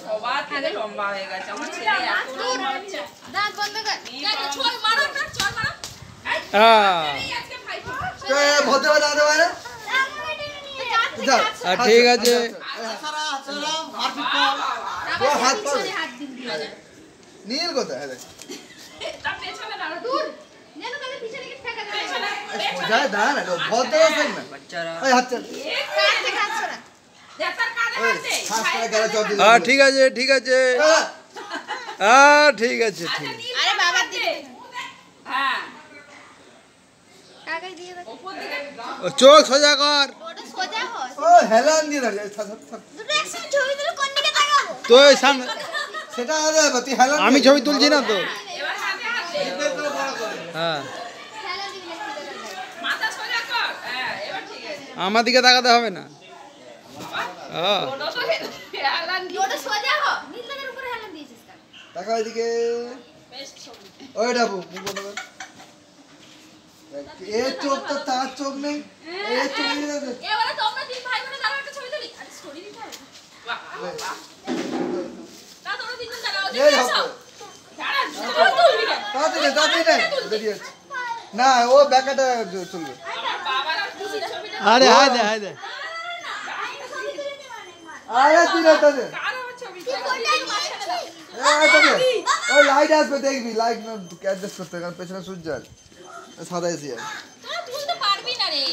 সবার থেকে লম্বা হয়ে গেছে আমার ছেলে এত লম্বা হচ্ছে দাঁত বন্ধ কর ছয় মারো না ছয় মারো ঠিক আছে নীল কোথায় ঠিক আছে ঠিক আছে ঠিক আছে ঠিক চোখ সোজা কর তো সামনে আমি ছবি তুলছি না তো হ্যাঁ আমার দিকে তাকাতে হবে না চোখ তো তার চোখ নেই না ও ব্যাকাটা চলবে আরে হায়দে হায়দে আরে তুই না তাদের ওই লাইট আসবে দেখবি লাইট অ্যাডজাস্ট করতে কারণ পেছনে সূর্য আছে সাদা এসি আছে তুই তো পারবি না রে